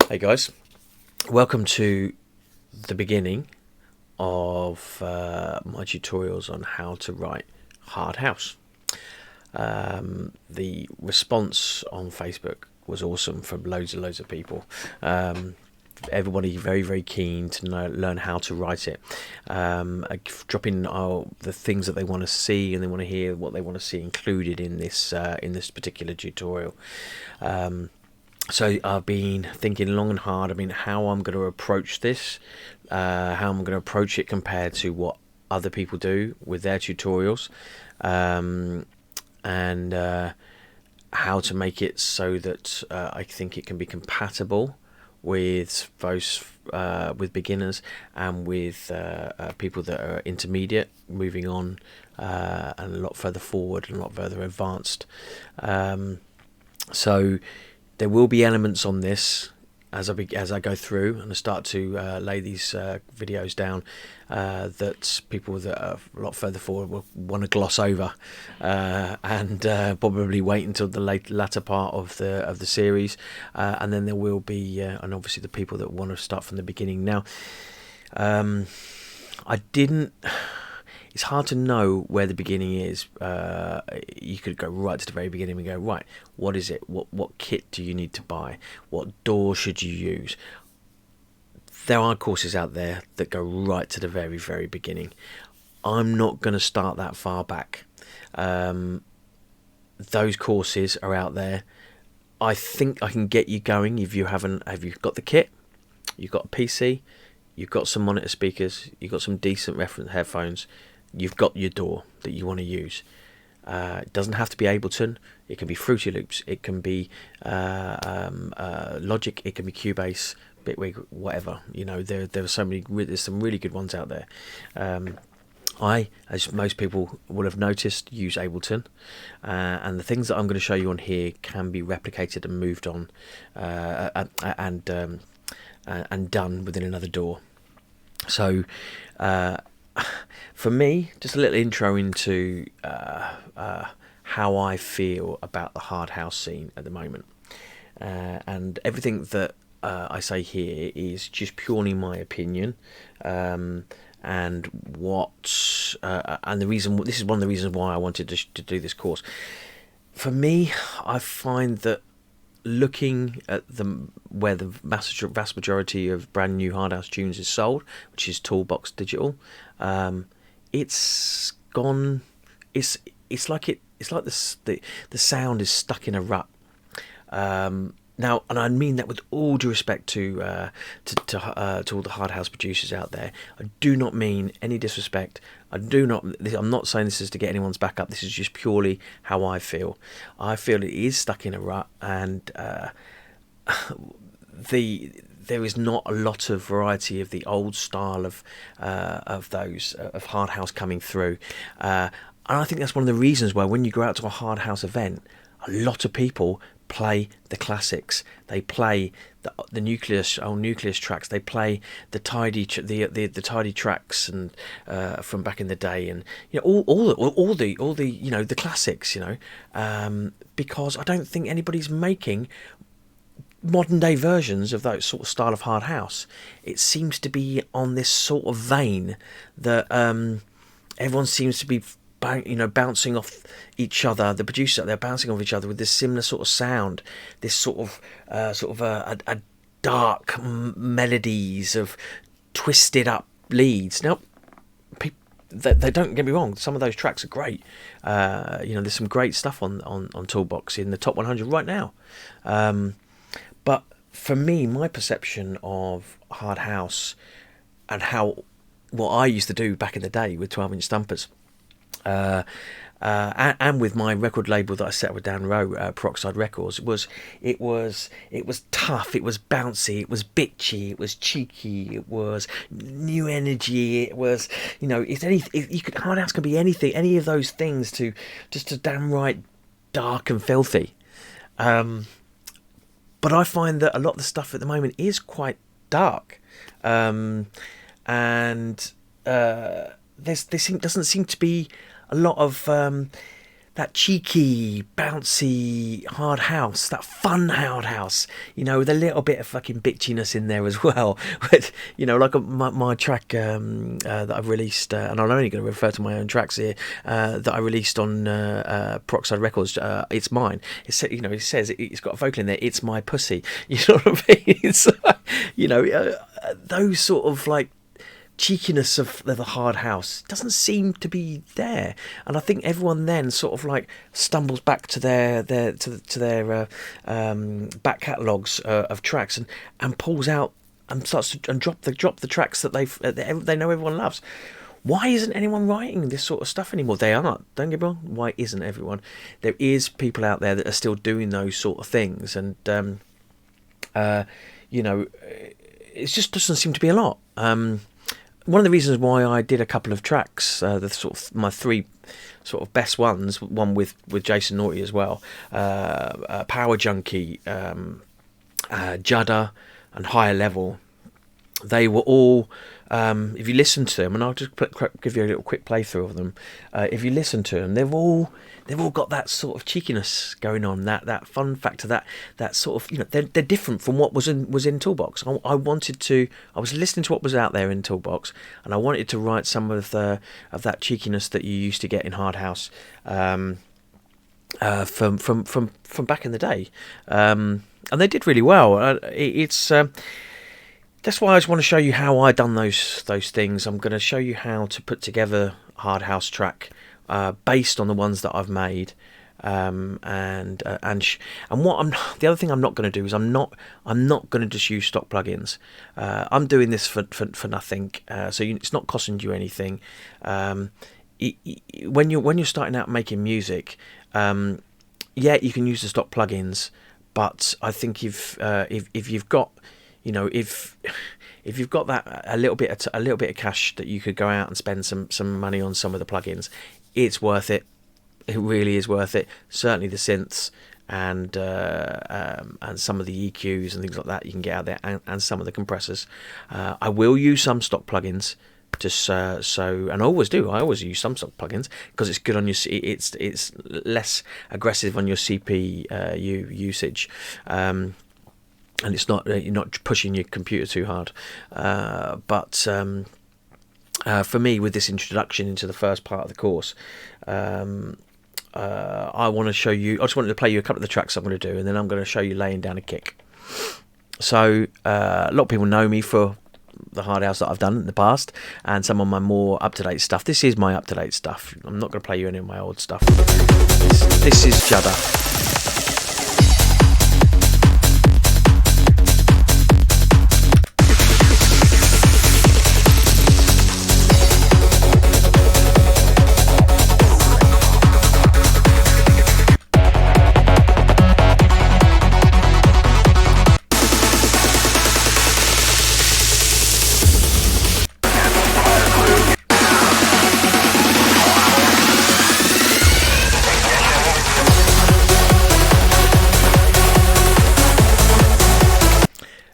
Hey guys, welcome to the beginning of my tutorials on how to write hard house. The response on Facebook was awesome from loads of people. Everybody very keen to learn how to write it, dropping the things that they want to see, and they want to hear what they want to see included in this particular tutorial. So I've been thinking long and hard. How I'm going to approach this, how I'm going to approach it compared to what other people do with their tutorials, and how to make it so that I think it can be compatible with both with beginners and with people that are intermediate, moving on, and a lot further forward and a lot further advanced. So there will be elements on this as I go through and I start to lay these videos down that people that are a lot further forward will want to gloss over, and probably wait until the latter part of the series, and then there will be and obviously the people that want to start from the beginning. Now, it's hard to know where the beginning is. You could go right to the very beginning and go, right, what is it? What kit do you need to buy? What door should you use? There are courses out there that go right to the very beginning. I'm not going to start that far back. Those courses are out there. I think I can get you going if you've got the kit, you've got a PC, you've got some monitor speakers, you've got some decent reference headphones, you've got your door that you want to use. It doesn't have to be Ableton. It can be Fruity Loops. It can be Logic. It can be Cubase, Bitwig, whatever. You know, there are so many. There's some really good ones out there. I, as most people will have noticed, use Ableton, and the things that I'm going to show you on here can be replicated and moved on, and done within another door. So, for me, just a little intro into how I feel about the hard house scene at the moment, and everything that I say here is just purely my opinion, and the reason. This is one of the reasons why I wanted to do this course. For me, I find that looking at where the vast majority of brand new hard house tunes is sold, which is Toolbox Digital, it's gone. It's like the sound is stuck in a rut. Now, and I mean that with all due respect to all the hard house producers out there. I do not mean any disrespect. I'm not saying this is to get anyone's back up. This is just purely how I feel. I feel it is stuck in a rut, and there is not a lot of variety of the old style of hard house coming through, and I think that's one of the reasons why when you go out to a hard house event, a lot of people play the classics. They play the Nucleus tracks. They play the tidy tracks and from back in the day, and all the the classics. Because I don't think anybody's making modern day versions of that sort of style of hard house. It seems to be on this sort of vein that everyone seems to be bouncing off each other. The producers out there bouncing off each other with this similar sort of sound, this sort of a dark melodies of twisted up leads. Now, they don't get me wrong. Some of those tracks are great. There's some great stuff on Toolbox in the top 100 right now. But for me, my perception of hard house and what I used to do back in the day with 12-inch stumpers, and with my record label that I set up with Dan Rowe, Peroxide Records, it was tough, it was bouncy, it was bitchy, it was cheeky, it was new energy, it was hard house can be anything, any of those things, to just a damn right dark and filthy. But I find that a lot of the stuff at the moment is quite dark, and there doesn't seem to be a lot of that cheeky, bouncy hard house, that fun hard house, with a little bit of fucking bitchiness in there as well. But like my track that I've released, and I'm only going to refer to my own tracks here, that I released on Peroxide Records. It's mine. It says it's got a vocal in there. It's my pussy. You know what I mean? It's those sort of like cheekiness of the hard house doesn't seem to be there, and I think everyone then sort of like stumbles back to their back catalogues of tracks and pulls out and starts to drop the tracks that they know everyone loves. Why isn't anyone writing this sort of stuff anymore? They aren't. Don't get me wrong. Why isn't everyone? There is people out there that are still doing those sort of things, and it just doesn't seem to be a lot. One of the reasons why I did a couple of tracks, the sort of my three sort of best ones, one with Jason Naughty as well, Power Junkie, Judder, and Higher Level. They were all, if you listen to them, and I'll just give you a little quick playthrough of them. If you listen to them, they've all got that sort of cheekiness going on, that fun factor, that sort of, they're different from what was in Toolbox. I was listening to what was out there in Toolbox, and I wanted to write some of that cheekiness that you used to get in Hard House, from back in the day, and they did really well. That's why I just want to show you how I done those things. I'm going to show you how to put together a hard house track based on the ones that I've made, and what the other thing I'm not going to do is I'm not going to just use stock plugins. I'm doing this for nothing, so it's not costing you anything. When you're starting out making music, yeah, you can use the stock plugins, but I think if you've got, if you've got that a little bit of cash that you could go out and spend some money on some of the plugins, it's worth it. It really is worth it. Certainly the synths and some of the EQs and things like that you can get out there, and some of the compressors. I will use some stock plugins, just and I always do. I always use some stock plugins because it's good on your. It's less aggressive on your CPU usage. And it's not, you're not pushing your computer too hard. But for me, with this introduction into the first part of the course, I want to show you. I just wanted to play you a couple of the tracks I'm going to do, and then I'm going to show you laying down a kick. So a lot of people know me for the hard house that I've done in the past, and some of my more up-to-date stuff. This is my up-to-date stuff. I'm not going to play you any of my old stuff. This is Judder.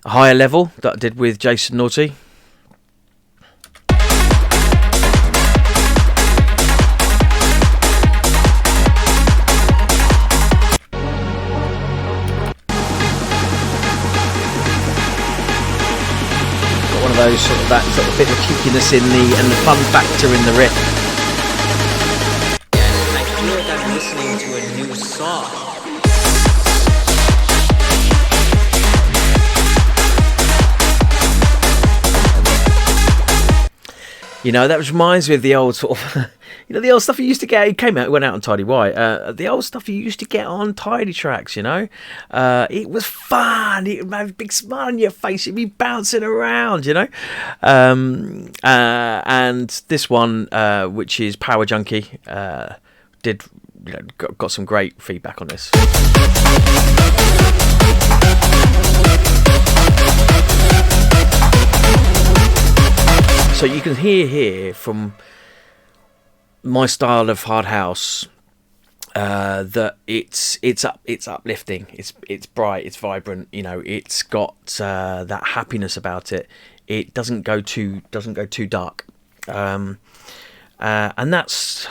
Higher Level that I did with Jason Naughty. Got one of those that sort of bit of cheekiness and the fun factor in the riff. Yes, I feel like I'm listening to a new song. That reminds me of the old sort of, the old stuff you used to get. It went out on Tidy White. The old stuff you used to get on Tidy tracks, it was fun. It made a big smile on your face. You'd be bouncing around, and this one, which is Power Junkie, got some great feedback on this. So you can hear here from my style of hard house that it's uplifting, it's bright, it's vibrant. It's got that happiness about it. It doesn't go too dark, and that's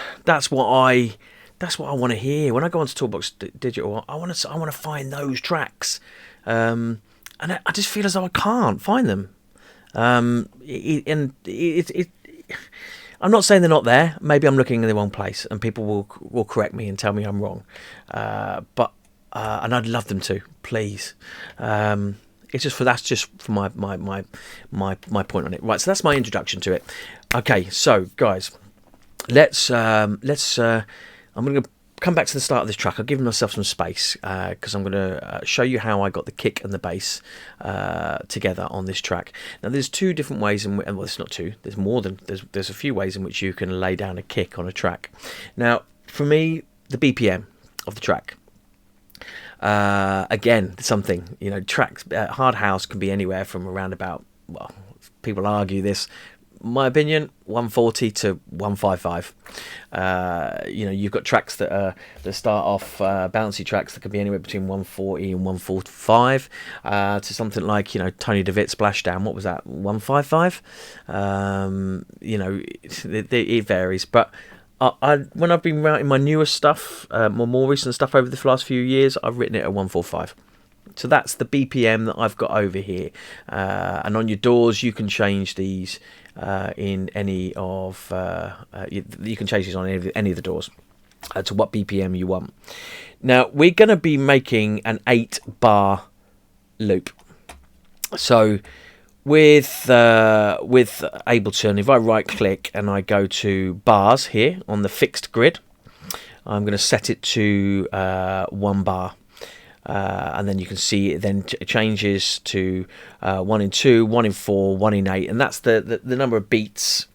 what That's what I want to hear when I go onto Toolbox Digital. I want to find those tracks, and I just feel as though I can't find them. I'm not saying they're not there. Maybe I'm looking in the wrong place, and people will correct me and tell me I'm wrong. But and I'd love them to, please. It's just that's just for my point on it. Right, so that's my introduction to it. Okay, so guys, let's I'm going to come back to the start of this track. I've given myself some space because I'm going to show you how I got the kick and the bass together on this track. Now, there's two different ways, well, it's not two. There's more than there's a few ways in which you can lay down a kick on a track. Now, for me, the BPM of the track. Again, something, tracks, hard house can be anywhere from around about, well, people argue this, my opinion, 140 to 155. You've got tracks that start off bouncy tracks that can be anywhere between 140 and 145 to something like Tony DeVitt Splashdown. What was that? 155. It varies, but when I've been writing my newer stuff, more recent stuff over the last few years, I've written it at 145. So that's the BPM that I've got over here. And on your doors, you can change these in any of you can change these on any of the doors to what BPM you want. Now we're going to be making an 8-bar loop. So with Ableton, if I right click and I go to bars here on the fixed grid, I'm going to set it to 1 bar. And then you can see it then changes to 1 in 2, 1 in 4, 1 in 8, and that's the number of beats,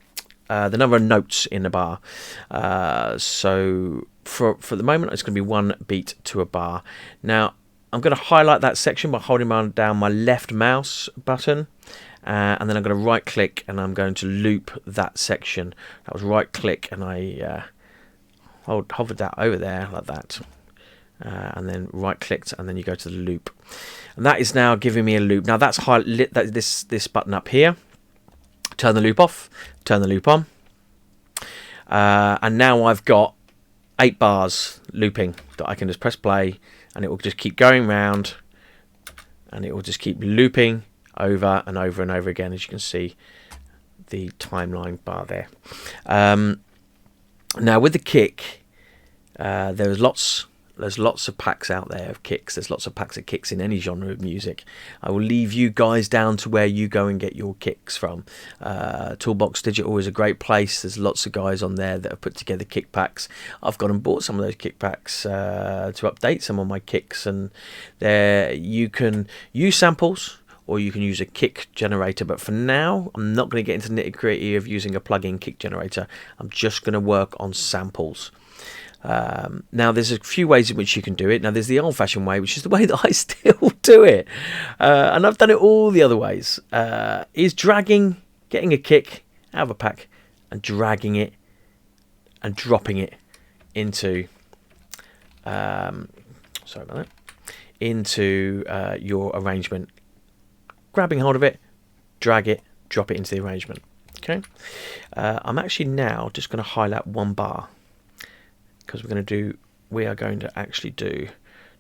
the number of notes in a bar. So for the moment, it's going to be 1 beat to a bar. Now I'm going to highlight that section by holding down my left mouse button, and then I'm going to right click and I'm going to loop that section. That was right click, and I hovered that over there like that. And then right clicked, and then you go to the loop, and that is now giving me a loop. Now that's this button up here. Turn the loop off, turn the loop on, and now I've got 8 bars looping that I can just press play, and it will just keep going round, and it will just keep looping over and over and over again, as you can see the timeline bar there. Now with the kick, there's lots of packs out there of kicks. There's lots of packs of kicks in any genre of music. I will leave you guys down to where you go and get your kicks from. Toolbox Digital is a great place. There's lots of guys on there that have put together kick packs. I've gone and bought some of those kick packs to update some of my kicks, and there you can use samples or you can use a kick generator. But for now, I'm not going to get into the nitty-gritty of using a plug-in kick generator. I'm just going to work on samples. Now there's a few ways in which you can do it. Now there's the old-fashioned way, which is the way that I still do it, and I've done it all the other ways, is getting a kick out of a pack and dragging it and dropping it into your arrangement, grabbing hold of it, drag it, drop it into the arrangement. Okay, I'm actually now just going to highlight 1 bar, because we are going to actually do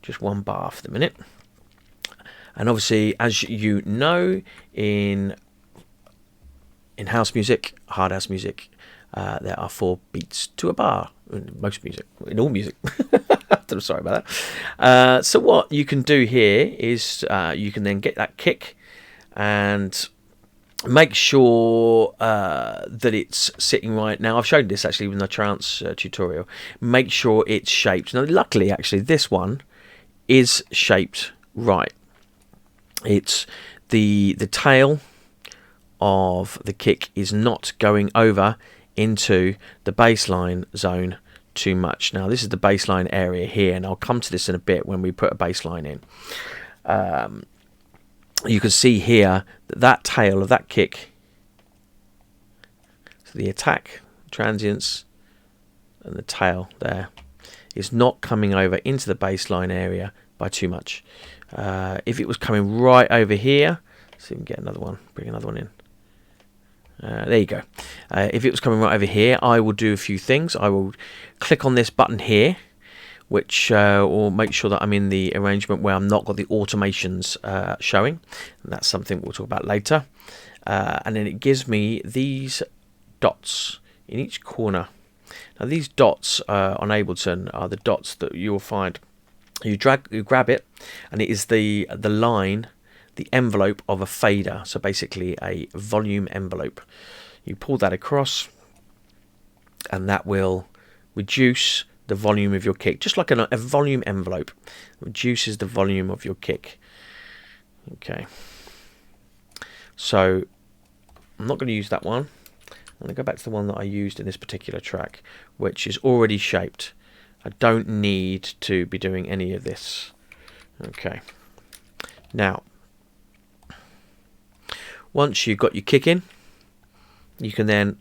just 1 bar for the minute. And obviously, as you know, in house music, hard house music, there are 4 beats to a bar. In most music, in all music. I'm sorry about that. So what you can do here is you can then get that kick and make sure that it's sitting right. Now I've shown this actually in the trance tutorial. Make sure it's shaped. Now luckily actually this one is shaped right. It's the tail of the kick is not going over into the bassline zone too much. Now this is the bassline area here, and I'll come to this in a bit when we put a bassline in. You can see here that tail of that kick, so the attack, transients, and the tail there is not coming over into the bassline area by too much. If it was coming right over here, see if we can get another one, bring another one in. There you go. If it was coming right over here, I will do a few things. I will click on this button here, which will make sure that I'm in the arrangement where I'm not got the automations showing. And that's something we'll talk about later. And then it gives me these dots in each corner. Now these dots on Ableton are the dots that you will find. You grab it, and it is the line, the envelope of a fader. So basically a volume envelope. You pull that across, and that will reduce the volume of your kick, just like a volume envelope. Reduces the volume of your kick. Okay. So I'm not going to use that one. I'm going to go back to the one that I used in this particular track, which is already shaped. I don't need to be doing any of this. Okay. Now, once you've got your kick in, you can then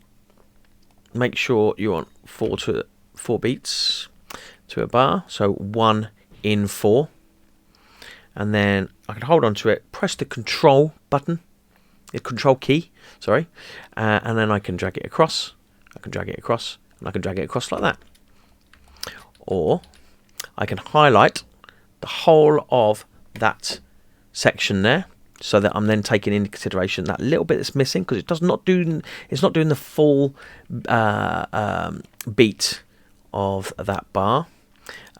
make sure you're on 4 beats to a bar. So 1 in 4. And then I can hold on to it, press the control button, the control key, sorry, and then I can drag it across. I can drag it across, and I can drag it across like that. Or I can highlight the whole of that section there, so that I'm then taking into consideration that little bit that's missing, because it's not doing the full beat of that bar.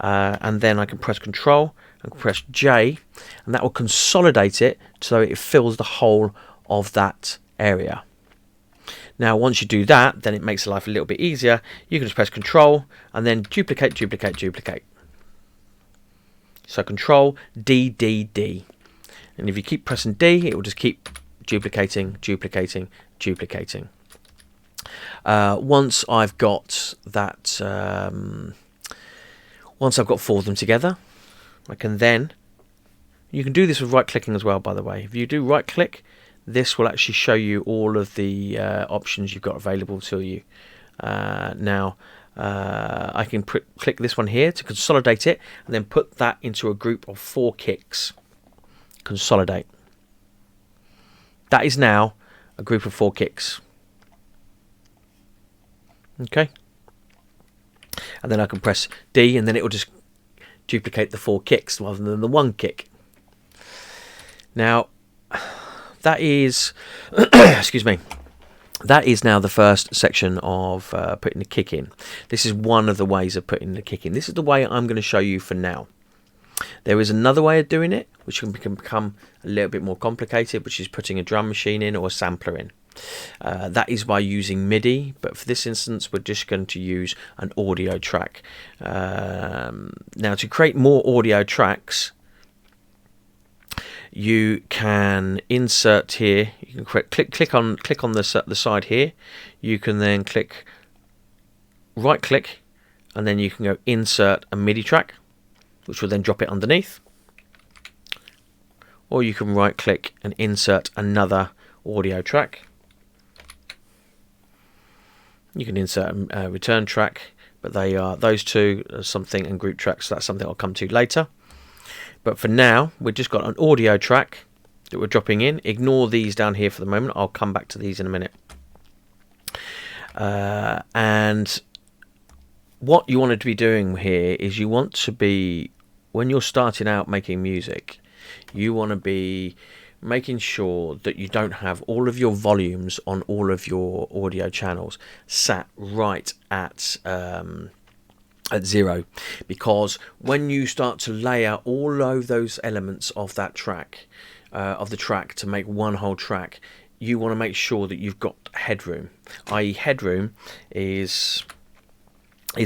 And then I can press Control and press J, and that will consolidate it so it fills the whole of that area. Now once you do that, then it makes life a little bit easier. You can just press Control and then duplicate, duplicate, duplicate. So Control D, D, D. And if you keep pressing D, it will just keep duplicating, duplicating, duplicating. Once I've got that, once I've got 4 of them together, I can then, you can do this with right clicking as well, by the way. If you do right click, this will actually show you all of the options you've got available to you. Now, I can click this one here to consolidate it, and then put that into a group of 4 kicks. Consolidate. That is now a group of 4 kicks. Okay. And then I can press D, and then it will just duplicate the 4 kicks rather than the 1 kick. Now, that is, excuse me, that is now the first section of putting the kick in. This is one of the ways of putting the kick in. This is the way I'm going to show you for now. There is another way of doing it, which can become a little bit more complicated, which is putting a drum machine in or a sampler in. That is by using MIDI, but for this instance we're just going to use an audio track. Now to create more audio tracks, you can insert here. You can click on the side here. You can then right click, and then you can go insert a MIDI track, which will then drop it underneath. Or you can right click and insert another audio track. You can insert a return track, but those two are something, and group tracks, so that's something I'll come to later. But for now, we've just got an audio track that we're dropping in. Ignore these down here for the moment. I'll come back to these in a minute. And what you want to be doing here is you want to be, when you're starting out making music, you want to be making sure that you don't have all of your volumes on all of your audio channels sat right at 0, because when you start to layer all of those elements of that track, of the track, to make one whole track, you want to make sure that you've got headroom. I.e., headroom is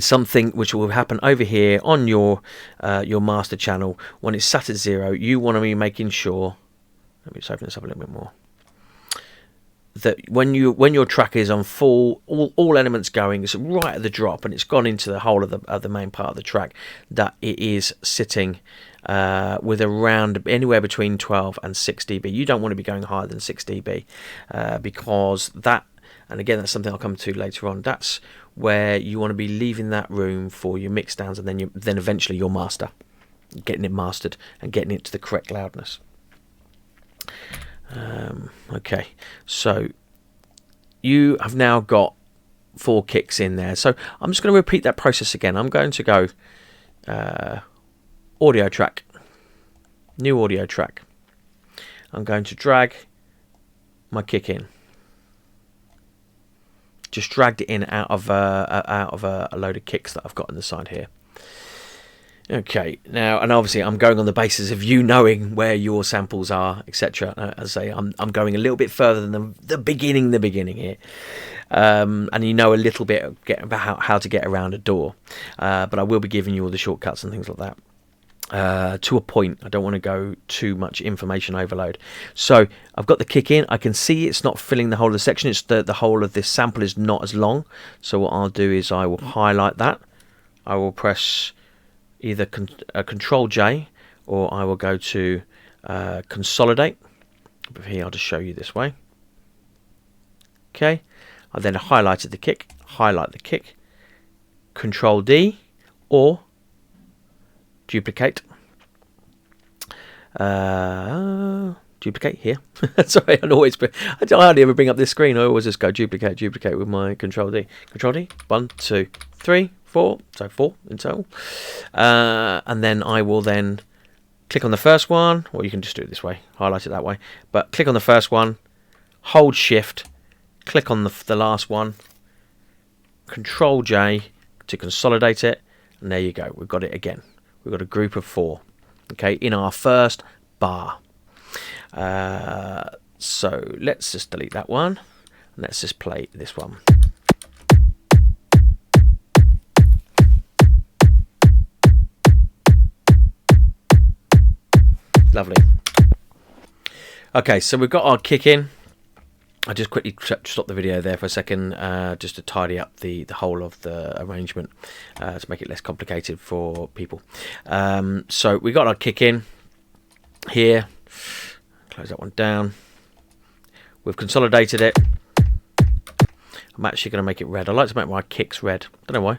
something which will happen over here on your master channel. When it's sat at 0, you want to be making sure. Let me just open this up a little bit more. That when your track is on full, all elements going, it's right at the drop, and it's gone into the whole of the main part of the track, that it is sitting with around anywhere between 12 and 6 dB. You don't want to be going higher than 6 dB because that, and again that's something I'll come to later on, that's where you want to be leaving that room for your mix downs, and then eventually your master, getting it mastered and getting it to the correct loudness. Okay, so you have now got 4 kicks in there. So I'm just going to repeat that process again. I'm going to go audio track, new audio track. I'm going to drag my kick in. Just dragged it in out of a load of kicks that I've got on the side here. Okay, now, and obviously I'm going on the basis of you knowing where your samples are, etc. As I say, I'm going a little bit further than the beginning here. And you know a little bit about how to get around a door. But I will be giving you all the shortcuts and things like that. To a point. I don't want to go too much information overload. So I've got the kick in. I can see it's not filling the whole of the section. It's the whole of this sample is not as long. So what I'll do is I will highlight that. I will press either Control J, or I will go to consolidate. But here I'll just show you this way. Okay. I then highlighted the kick. Highlight the kick. Control D, or duplicate. Duplicate here. Sorry, I hardly ever bring up this screen. I always just go duplicate with my Control D. Control D. 1, 2, 3, 4. So 4 in total. And then I will then click on the first one, or you can just do it this way. Highlight it that way. But click on the first one. Hold Shift. Click on the last one. Control J to consolidate it. And there you go. We've got it again. We've got a group of 4, okay, in our first bar. So let's just delete that one. And let's just play this one. Lovely. Okay, so we've got our kick in. I just quickly stop the video there for a second, just to tidy up the whole of the arrangement, to make it less complicated for people. So we got our kick in here. Close that one down. We've consolidated it. I'm actually going to make it red. I like to make my kicks red. Don't know why.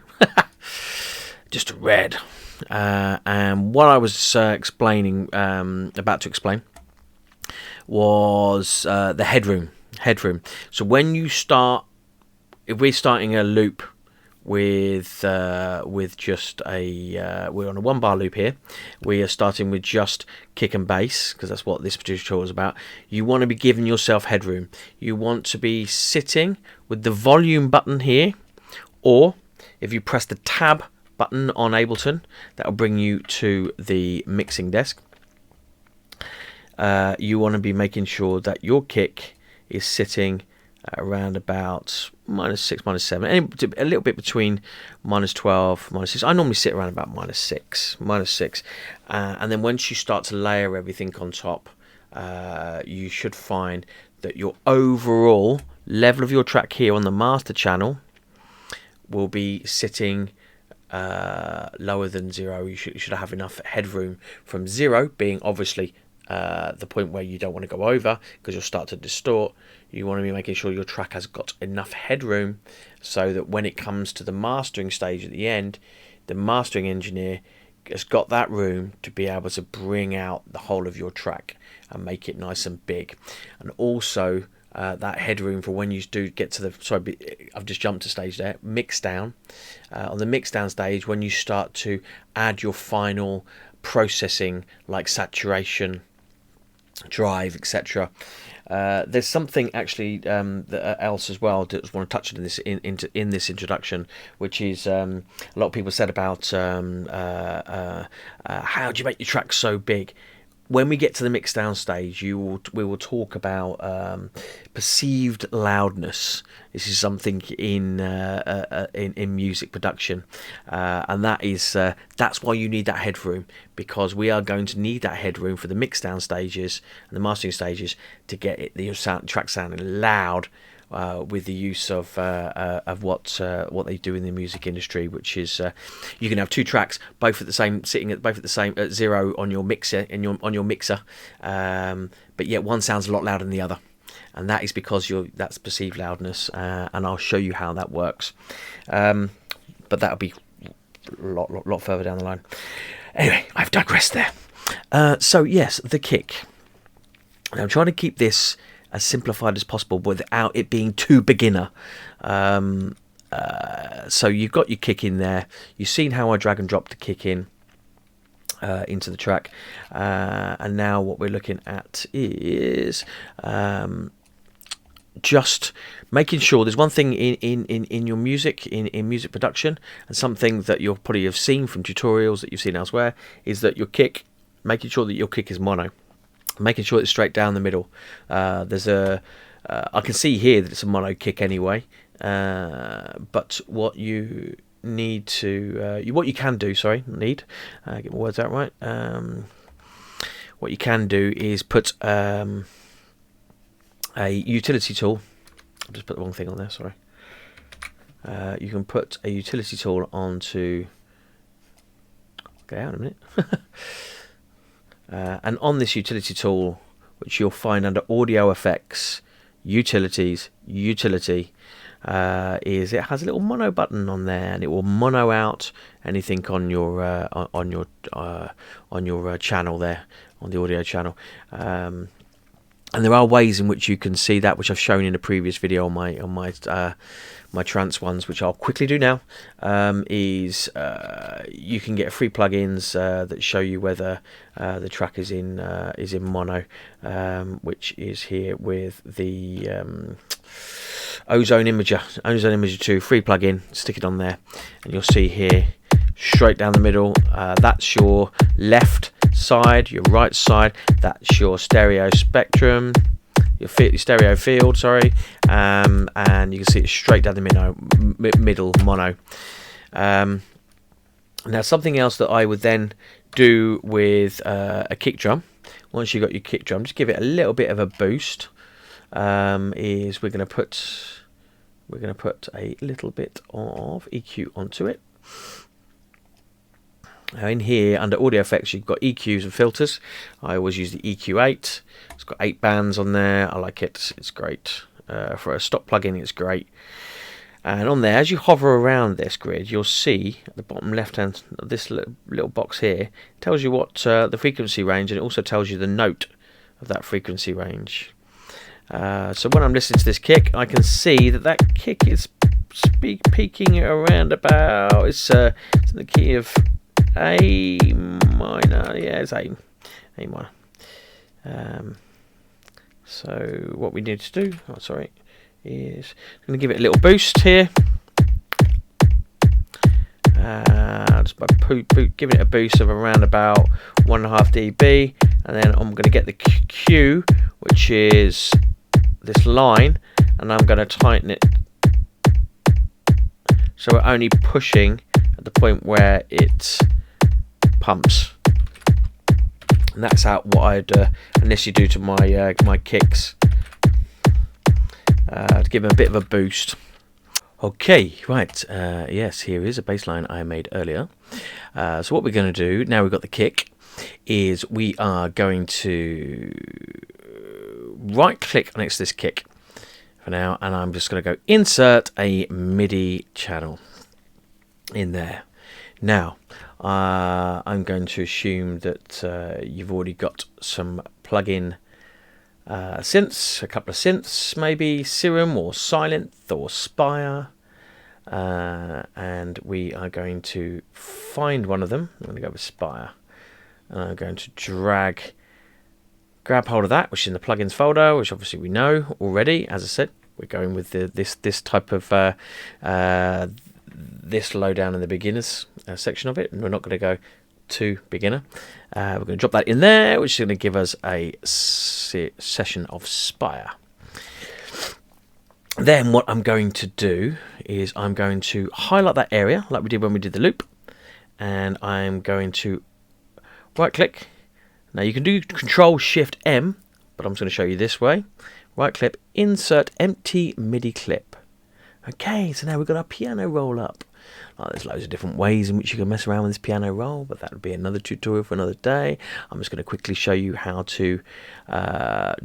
Just red. And what I was about to explain was the headroom. So when you start, if we're starting a loop with just we're on a 1 bar loop here. We are starting with just kick and bass, because that's what this tutorial is about. You want to be giving yourself headroom. You want to be sitting with the volume button here, or if you press the tab button on Ableton, that will bring you to the mixing desk. You want to be making sure that your kick is sitting around about -6, -7, a little bit between -12, -6. I normally sit around about -6, and then once you start to layer everything on top, you should find that your overall level of your track here on the master channel will be sitting lower than 0. You should have enough headroom from 0 being obviously the point where you don't want to go over, because you'll start to distort. You want to be making sure your track has got enough headroom so that when it comes to the mastering stage at the end, the mastering engineer has got that room to be able to bring out the whole of your track and make it nice and big. And also that headroom for when you do get to the, sorry, I've just jumped a stage there, mix down. On the mix down stage, when you start to add your final processing like saturation, drive, etc. There's something actually else as well that I want to touch on in this introduction, which is a lot of people said about how do you make your track so big. When we get to the mix down stage, we will talk about perceived loudness. This is something in music production, and that's why you need that headroom, because we are going to need that headroom for the mix down stages and the mastering stages to get the track sounding loud. With the use of what they do in the music industry, which is you can have 2 tracks both at the same at 0 on your mixer but yet one sounds a lot louder than the other, and that is because that's perceived loudness, and I'll show you how that works, but that'll be a lot further down the line. Anyway, I've digressed there. So yes, the kick. Now I'm trying to keep this as simplified as possible without it being too beginner. So you've got your kick in there. You've seen how I drag and drop the kick in into the track, and now what we're looking at is just making sure there's one thing in your music, in music production, and something that you'll probably have seen from tutorials that you've seen elsewhere, is that your kick, making sure that your kick is mono, making sure it's straight down the middle. There's a I can see here that it's a mono kick anyway, but what you need to what you can do, sorry, get my words out right, what you can do is put a utility tool. I'll just put the wrong thing on there, sorry. You can put a utility tool onto, get out in a minute. And on this utility tool, which you'll find under audio effects, utilities, utility, is it has a little mono button on there, and it will mono out anything on your channel there, on the audio channel. And there are ways in which you can see that, which I've shown in a previous video on my trance ones, which I'll quickly do now. You can get free plugins that show you whether the track is in mono, which is here with the Ozone Imager 2 free plugin. Stick it on there, and you'll see here straight down the middle. That's your left side, your right side. That's your stereo spectrum, your stereo field, sorry, and you can see it straight down the middle mono. Now, something else that I would then do with a kick drum, once you've got your kick drum, just give it a little bit of a boost. Is we're going to put a little bit of EQ onto it. Now in here under audio effects, you've got EQs and filters. I always use the EQ8. It's got 8 bands on there. I like it. It's great. For a stock plugin, it's great. And on there, as you hover around this grid, you'll see at the bottom left hand, this little box here tells you what the frequency range, and it also tells you the note of that frequency range. So when I'm listening to this kick, I can see that kick is peaking around about, it's in the key of A minor, yeah, it's A minor. So what we need to do, is I'm going to give it a little boost here. Just by giving it a boost of around about 1.5 dB, and then I'm going to get the Q, which is this line, and I'm going to tighten it so we're only pushing at the point where it pumps. And that's what I'd initially do to my my kicks, to give them a bit of a boost. Okay, right, yes, here is a bass line I made earlier. So what we're going to do, now we've got the kick, is we are going to right click next to this kick for now, and I'm just going to go insert a MIDI channel in there. Now, I'm going to assume that you've already got some plug-in synths, a couple of synths, maybe Serum or Silent or Spire, and we are going to find one of them. I'm going to go with Spire, and I'm going to grab hold of that, which is in the plugins folder, which obviously we know already. As I said, we're going with this type of this low down in the beginners section of it, and we're not going to go to beginner. We're going to drop that in there, which is going to give us a session of Spire. Then what I'm going to do is I'm going to highlight that area like we did when we did the loop, and I'm going to right click. Now you can do Control Shift M, but I'm just going to show you this way. Right click, insert empty MIDI clip. Okay, so now we've got our piano roll up. There's loads of different ways in which you can mess around with this piano roll, but that would be another tutorial for another day. I'm just going to quickly show you how to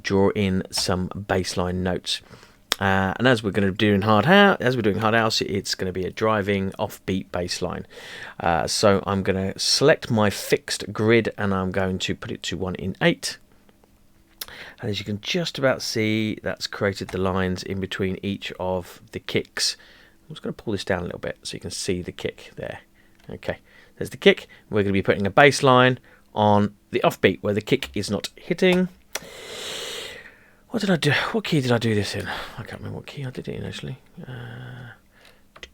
draw in some bassline notes. And as we're going to do in hard house, it's going to be a driving offbeat bass line. So I'm going to select my fixed grid, and I'm going to put it to 1 in 8. And as you can just about see, that's created the lines in between each of the kicks. I'm just going to pull this down a little bit so you can see the kick there. Okay, there's the kick. We're going to be putting a bass line on the offbeat where the kick is not hitting. What did I do? What key did I do this in? I can't remember what key I did it in actually.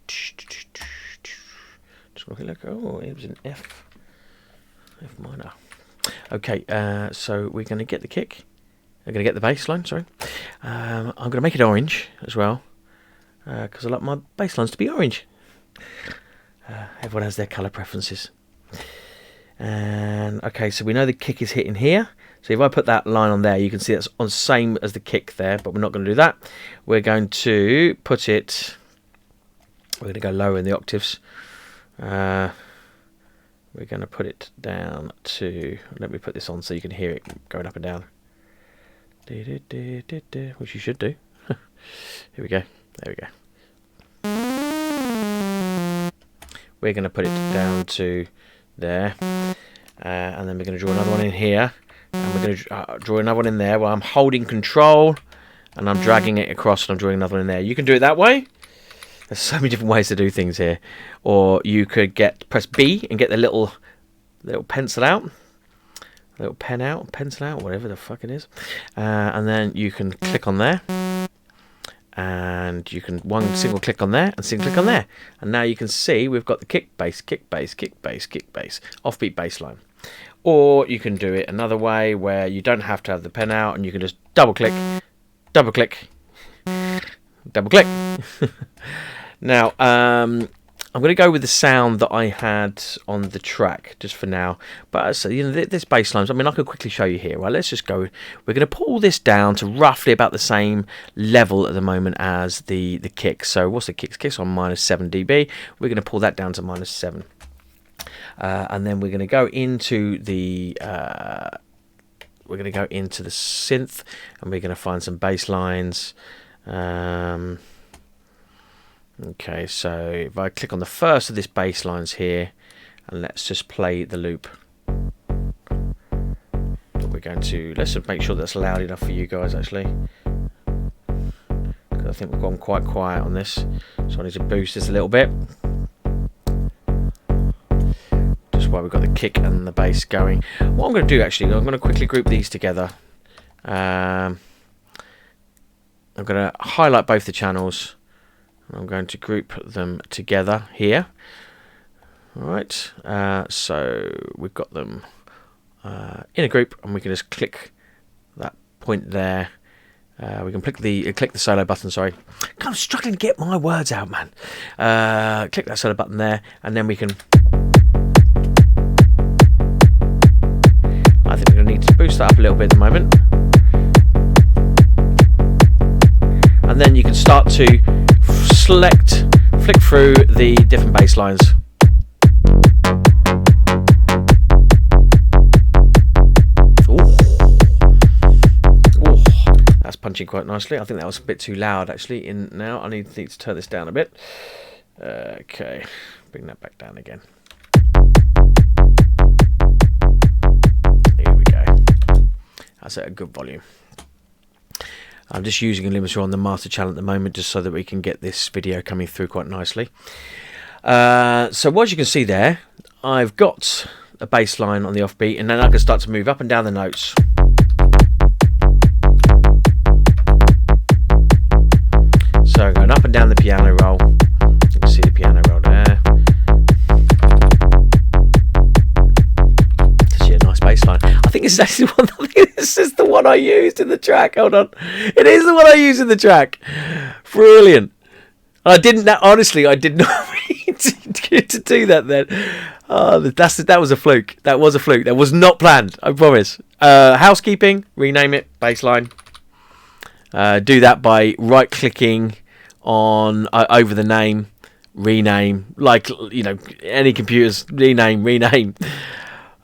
Just look. Oh, it was an F minor. Okay, so we're going to get the kick. We're going to get the bass line. Sorry, I'm going to make it orange as well because I like my bass lines to be orange. Everyone has their colour preferences. And okay, so we know the kick is hitting here. So if I put that line on there, you can see that's on the same as the kick there, but we're not going to do that. We're going to put it, we're going to go lower in the octaves. We're going to put it down to, let me put this on so you can hear it going up and down. Which you should do. Here we go. There we go. We're going to put it down to there. And then we're going to draw another one in here. And we're going to draw another one in there while I'm holding control. And I'm dragging it across and I'm drawing another one in there. You can do it that way. There's so many different ways to do things here. Or you could press B and get the little pencil out. Little pencil out, whatever the fuck it is. And then you can click on there. And you can one single click on there and single click on there. And now you can see we've got the kick, bass, kick, bass, kick, bass, kick, bass, offbeat bass line. Or you can do it another way where you don't have to have the pen out and you can just double click, double click, double click. Now, I'm going to go with the sound that I had on the track just for now. But so, this bass line, I mean, I could quickly show you here. Right, let's just go. We're going to pull this down to roughly about the same level at the moment as the kick. So what's the kick? Kick's on -7 dB. We're going to pull that down to -7. And then we're going to go into the synth, and we're going to find some bass lines. Okay, so if I click on the first of this bass lines here, and let's just play the loop. Let's just make sure that's loud enough for you guys actually, because I think we've gone quite quiet on this, so I need to boost this a little bit. Just while we've got the kick and the bass going. What I'm going to do actually, I'm going to quickly group these together. I'm going to highlight both the channels. I'm going to group them together here. Alright, so we've got them in a group, and we can just click that point there. We can click the solo button, sorry. I'm struggling to get my words out, man. Click that solo button there, and then we can... I think we're going to need to boost that up a little bit at the moment. And then you can start to flick through the different bass lines. Ooh. That's punching quite nicely. I think that was a bit too loud actually. Now I need to turn this down a bit. Okay, bring that back down again. Here we go. That's at a good volume. I'm just using a limiter on the master channel at the moment just so that we can get this video coming through quite nicely. So as you can see there, I've got a bass line on the offbeat, and then I can start to move up and down the notes. So going up and down the piano roll. You can see the piano roll there. Nice bass line. I think this is actually one. I think this is the one I used in the track. Hold on, it is the one I used in the track. Brilliant. I didn't. Honestly, I did not mean to do that. Then, that was a fluke. That was a fluke. That was not planned. I promise. Housekeeping. Rename it. Bass line. Do that by right-clicking on over the name. Rename. Like any computers. Rename.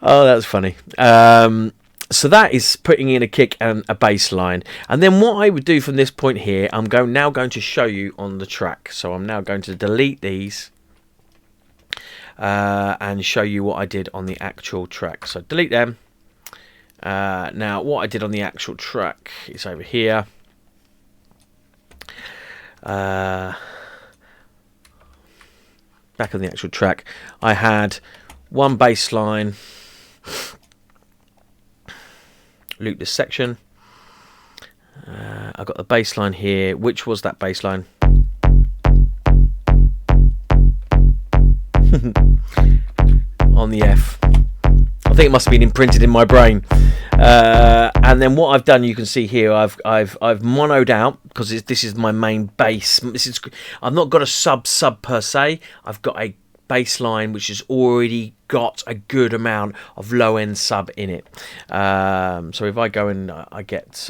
Oh, that's funny. So that is putting in a kick and a bass line. And then what I would do from this point here, I'm now going to show you on the track. So I'm now going to delete these and show you what I did on the actual track. So delete them. Now, what I did on the actual track is over here. Back on the actual track, I had one bass line, loop this section. I've got the bass line here. Which was that bass line? On the F. I think it must have been imprinted in my brain. And then what I've done, you can see here, I've monoed out, because this is my main bass. I've not got a sub per se. I've got a bass line which has already got a good amount of low end sub in it. So if I go and I get,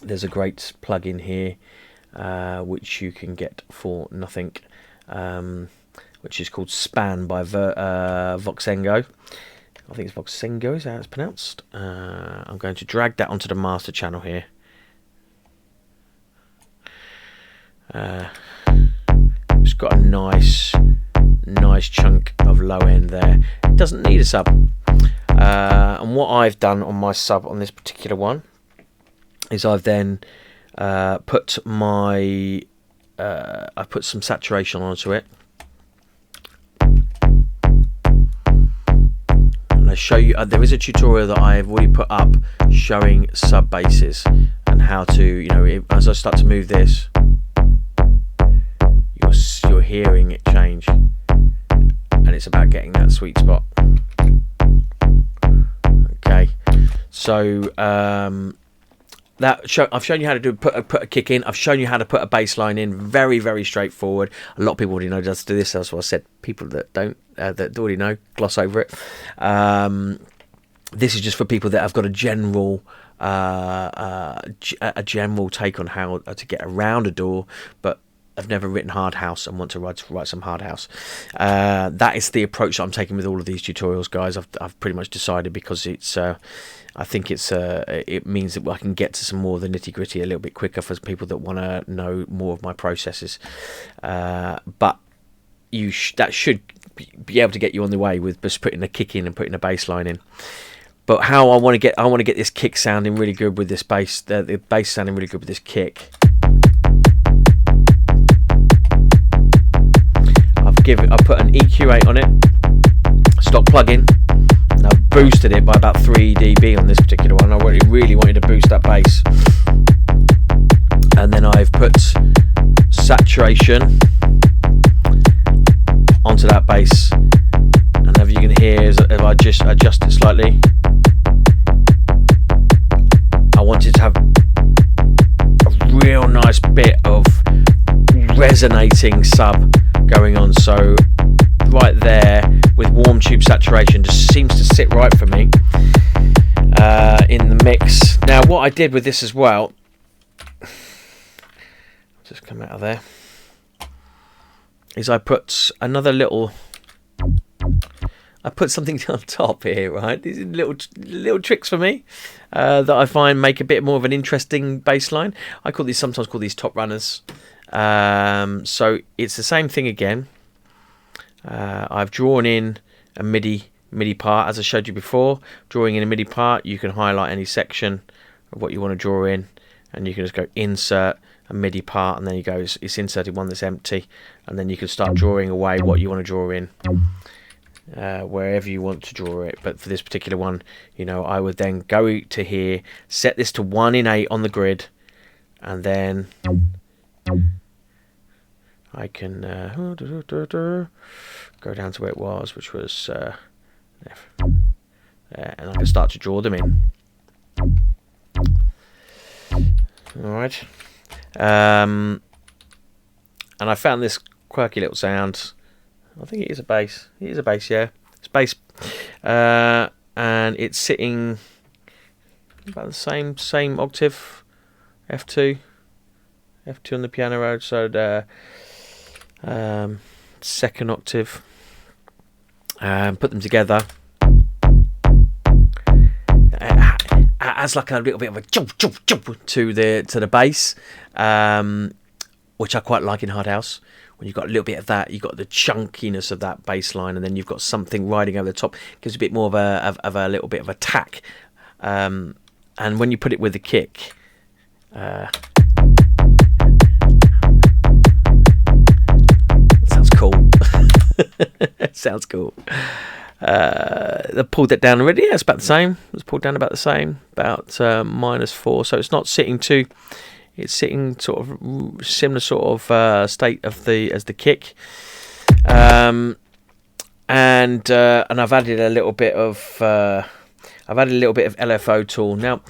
there's a great plugin here which you can get for nothing, which is called Span by Voxengo. I think it's Voxengo is how it's pronounced. I'm going to drag that onto the master channel here. It's got a nice chunk of low end there. It doesn't need a sub. And what I've done on my sub on this particular one is I've then put my I put some saturation onto it. I show you, there is a tutorial that I have already put up showing sub basses and how to, as I start to move this, you're hearing it change, and it's about getting that sweet spot. Okay, so I've shown you how to put a kick in. I've shown you how to put a bass line in. Very, very straightforward. A lot of people already know how to do this. That's what I said. People that don't, that already know, gloss over it. This is just for people that have got a general take on how to get around a DAW, but I've never written hard house and want to write some hard house. That is the approach that I'm taking with all of these tutorials, guys. I've pretty much decided, because it's I think it means that I can get to some more of the nitty gritty a little bit quicker for people that want to know more of my processes. But that should be able to get you on the way with just putting a kick in and putting a bass line in. But how I want to get this kick sounding really good with this bass, the bass sounding really good with this kick. I put an EQ8 on it, stock plug-in, and I've boosted it by about 3 dB on this particular one. I really wanted to boost that bass, and then I've put saturation onto that bass, and as you can hear, if I just adjust it slightly, I wanted to have a real nice bit of resonating sub going on. So right there with warm tube saturation just seems to sit right for me in the mix. Now what I did with this as well, just come out of there, is I put another little, I put something on top here, right? These are little tricks for me that I find make a bit more of an interesting bass line. I sometimes call these top runners. So it's the same thing again. I've drawn in a MIDI part, as I showed you before. Drawing in a MIDI part, you can highlight any section of what you want to draw in, and you can just go insert a MIDI part, and then you go, it's inserted one that's empty, and then you can start drawing away what you want to draw in, wherever you want to draw it. But for this particular one, I would then go to here, set this to 1 in 8 on the grid, and then I can go down to where it was, which was F, and I can start to draw them in. Alright, and I found this quirky little sound. I think it is a bass. It is a bass, yeah. It's bass, and it's sitting about the same octave, F2 on the piano road, so the second octave. Put them together. Adds like a little bit of a jump to the bass, which I quite like in hard house. When you've got a little bit of that, you've got the chunkiness of that bass line, and then you've got something riding over the top. Gives a bit more of a little bit of attack and when you put it with the kick, sounds cool. Sounds cool. I pulled that down already. Yeah, it's about the same. It's pulled down about the same, about -4. So it's not sitting too. It's sitting sort of similar sort of state of as the kick. And I've added a little bit of LFO tool. Now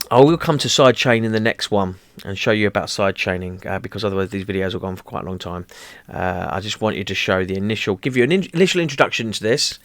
I will come to side chain in the next one and show you about side chaining, because otherwise these videos will go on for quite a long time. I just want you to show give you an initial introduction to this,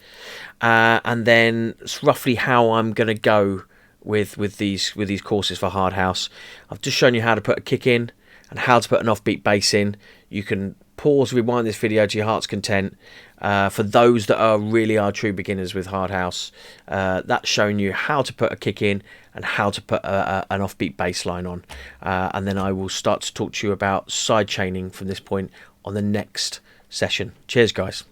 and then it's roughly how I'm going to go with these courses for hard house. I've just shown you how to put a kick in and how to put an offbeat bass in. You can pause, rewind this video to your heart's content. For those that are true beginners with hard house, that's showing you how to put a kick in and how to put an offbeat bass line on. And then I will start to talk to you about side chaining from this point on the next session. Cheers, guys.